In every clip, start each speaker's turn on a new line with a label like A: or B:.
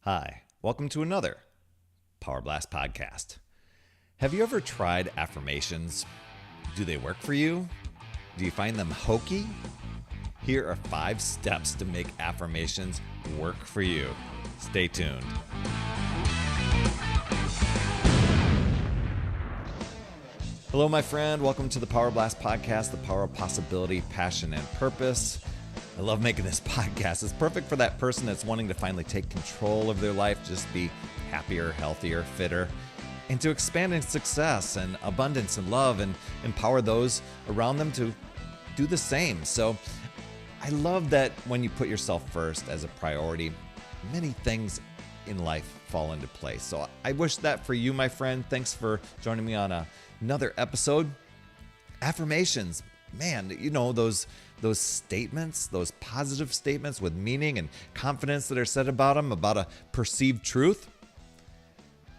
A: Hi, welcome to another Power Blast podcast. Have you ever tried affirmations? Do they work for you? Do you find them hokey? Here are 5 steps to make affirmations work for you. Stay tuned. Hello, my friend. Welcome to the Power Blast podcast, the power of possibility, passion, and purpose. I love making this podcast. It's perfect for that person that's wanting to finally take control of their life, just be happier, healthier, fitter, and to expand in success and abundance and love and empower those around them to do the same. So I love that when you put yourself first as a priority, many things in life fall into place. So I wish that for you, my friend. Thanks for joining me on another episode. Affirmations, man, you know, those statements, those positive statements with meaning and confidence that are said about them, about a perceived truth,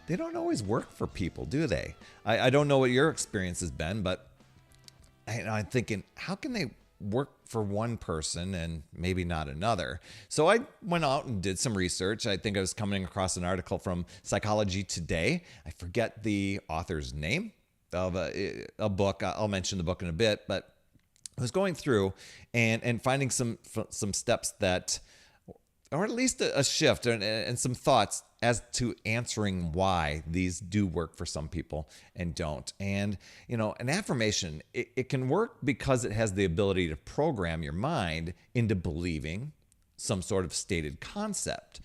A: they don't always work for people, do they? I don't know what your experience has been, but I'm thinking, how can they work for one person and maybe not another? So I went out and did some research. I think I was coming across an article from Psychology Today. I forget the author's name of a book. I'll mention the book in a bit, but I was going through and finding some steps that, or at least a shift and some thoughts as to answering why these do work for some people and don't. And, you know, an affirmation, it can work because it has the ability to program your mind into believing some sort of stated concept.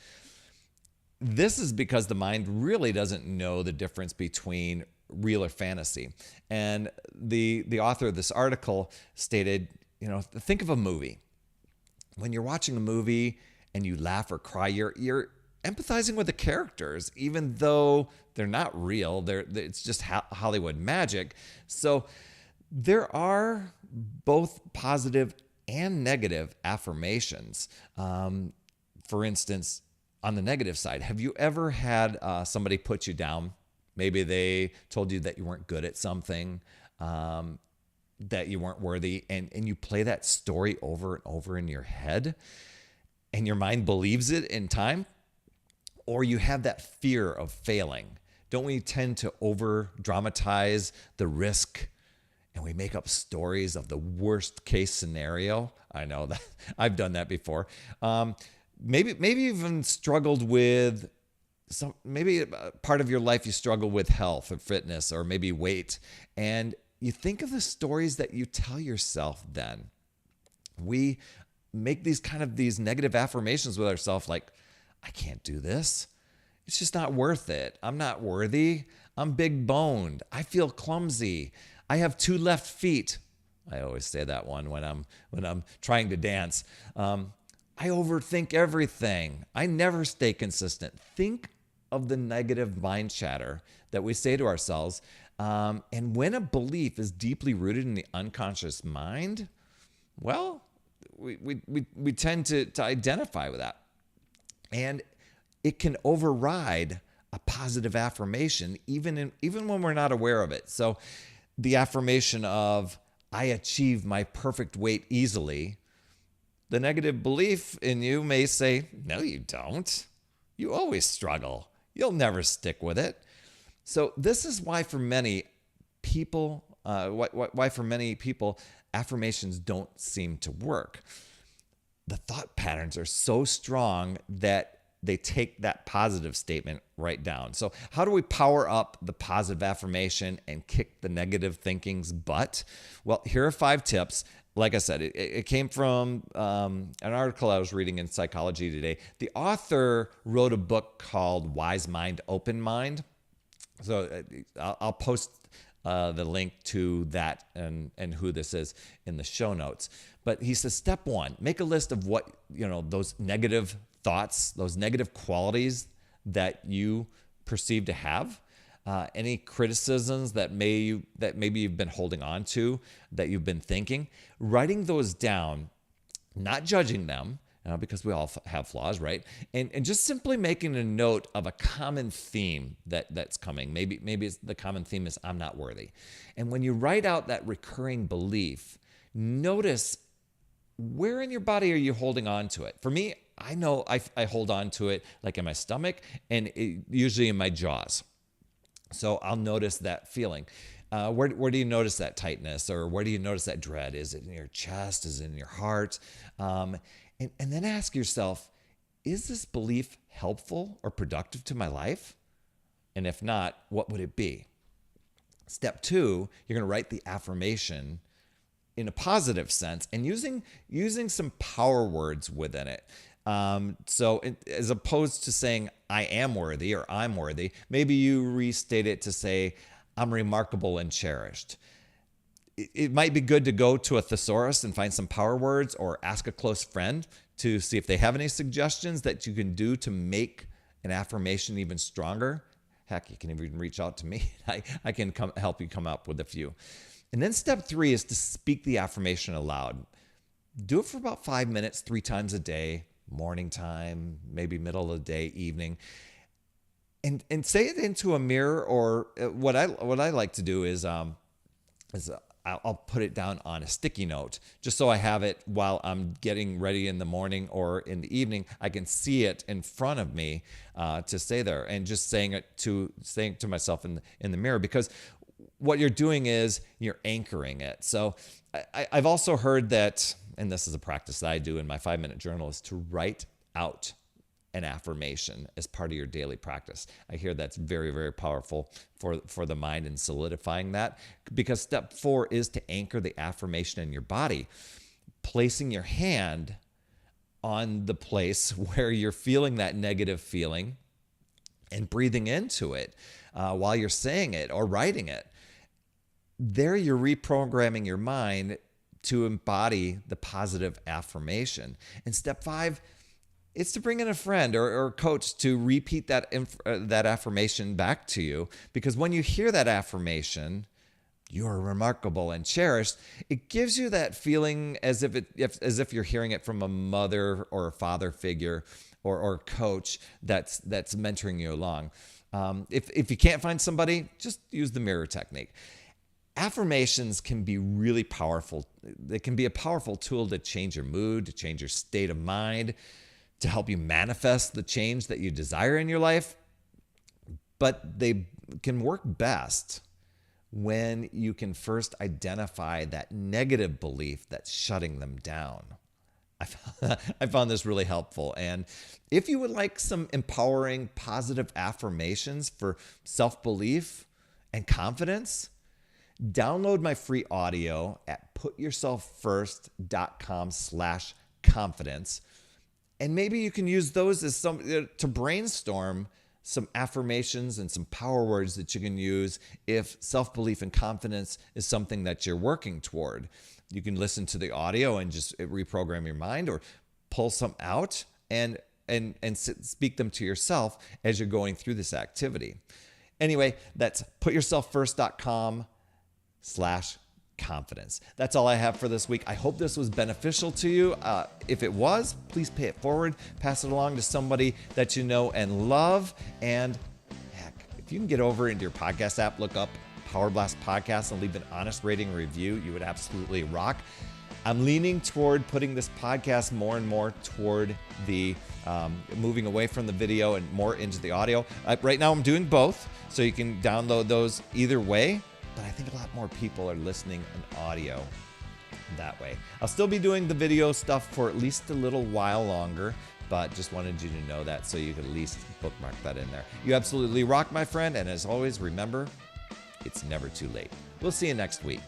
A: This is because the mind really doesn't know the difference between real or fantasy. And the author of this article stated, you know, think of a movie. When you're watching a movie and you laugh or cry, you're empathizing with the characters, even though they're not real. It's just Hollywood magic. So there are both positive and negative affirmations. For instance, on the negative side, have you ever had somebody put you down? Maybe they told you that you weren't good at something, that you weren't worthy, and you play that story over and over in your head, and your mind believes it in time, or you have that fear of failing. Don't we tend to over-dramatize the risk, and we make up stories of the worst case scenario? I know that I've done that before. Maybe even struggled with maybe part of your life you struggle with health or fitness or maybe weight, and you think of the stories that you tell yourself. Then we make these negative affirmations with ourselves, like, I can't do this, it's just not worth it, I'm not worthy, I'm big boned, I feel clumsy, I have 2 left feet. I always say that one when I'm trying to dance. I overthink everything, I never stay consistent. Think of the negative mind chatter that we say to ourselves. And when a belief is deeply rooted in the unconscious mind, well, we tend to identify with that. And it can override a positive affirmation, even when we're not aware of it. So the affirmation of, I achieve my perfect weight easily, the negative belief in you may say, no, you don't. You always struggle. You'll never stick with it. So this is why for many people, affirmations don't seem to work. The thought patterns are so strong that they take that positive statement right down. So how do we power up the positive affirmation and kick the negative thinking's butt? Well, here are 5 tips. Like I said, it came from an article I was reading in Psychology Today. The author wrote a book called Wise Mind, Open Mind. So I'll post the link to that and who this is in the show notes. But he says, step 1, make a list of what, those negative thoughts, those negative qualities that you perceive to have. Any criticisms that maybe you've been holding on to, that you've been thinking, writing those down, not judging them, because we all have flaws, right? And just simply making a note of a common theme that's coming. Maybe the common theme is, I'm not worthy. And when you write out that recurring belief, notice, where in your body are you holding on to it? For me, I know I hold on to it like in my stomach and usually in my jaws. So I'll notice that feeling. Where do you notice that tightness, or where do you notice that dread? Is it in your chest? Is it in your heart? And then ask yourself, is this belief helpful or productive to my life? And if not, what would it be? Step 2, you're going to write the affirmation in a positive sense and using some power words within it. So as opposed to saying, I am worthy or I'm worthy, maybe you restate it to say, I'm remarkable and cherished. It might be good to go to a thesaurus and find some power words, or ask a close friend to see if they have any suggestions that you can do to make an affirmation even stronger. Heck, you can even reach out to me. I can help you come up with a few. And then step 3 is to speak the affirmation aloud. Do it for about 5 minutes, 3 times a day, morning time, maybe middle of the day, evening. And say it into a mirror, or what I like to do is I'll put it down on a sticky note, just so I have it while I'm getting ready in the morning or in the evening. I can see it in front of me to say there, and just saying to myself in the mirror, because what you're doing is you're anchoring it. So I've also heard that, and this is a practice that I do in my 5-minute journal, is to write out an affirmation as part of your daily practice. I hear that's very, very powerful for the mind and solidifying that, because step 4 is to anchor the affirmation in your body, placing your hand on the place where you're feeling that negative feeling and breathing into it while you're saying it or writing it. There you're reprogramming your mind to embody the positive affirmation. And step 5, it's to bring in a friend or coach to repeat that affirmation back to you, because when you hear that affirmation, you're remarkable and cherished, it gives you that feeling as if you're hearing it from a mother or a father figure or coach that's mentoring you along. If you can't find somebody, just use the mirror technique. Affirmations can be really powerful. They can be a powerful tool to change your mood, to change your state of mind, to help you manifest the change that you desire in your life. But they can work best when you can first identify that negative belief that's shutting them down. I found this really helpful. And if you would like some empowering, positive affirmations for self-belief and confidence, download my free audio at putyourselffirst.com/confidence. And maybe you can use those as to brainstorm some affirmations and some power words that you can use if self-belief and confidence is something that you're working toward. You can listen to the audio and just reprogram your mind, or pull some out and speak them to yourself as you're going through this activity. Anyway, that's putyourselffirst.com/confidence. That's all I have for this week. I hope this was beneficial to you. If it was, please pay it forward, pass it along to somebody that you know and love. And heck, if you can get over into your podcast app, look up Power Blast Podcast and leave an honest rating and review, you would absolutely rock. I'm leaning toward putting this podcast more and more toward the moving away from the video and more into the audio. Right now I'm doing both, so you can download those either way. But I think a lot more people are listening in audio that way. I'll still be doing the video stuff for at least a little while longer, but just wanted you to know that so you could at least bookmark that in there. You absolutely rock, my friend. And as always, remember, it's never too late. We'll see you next week.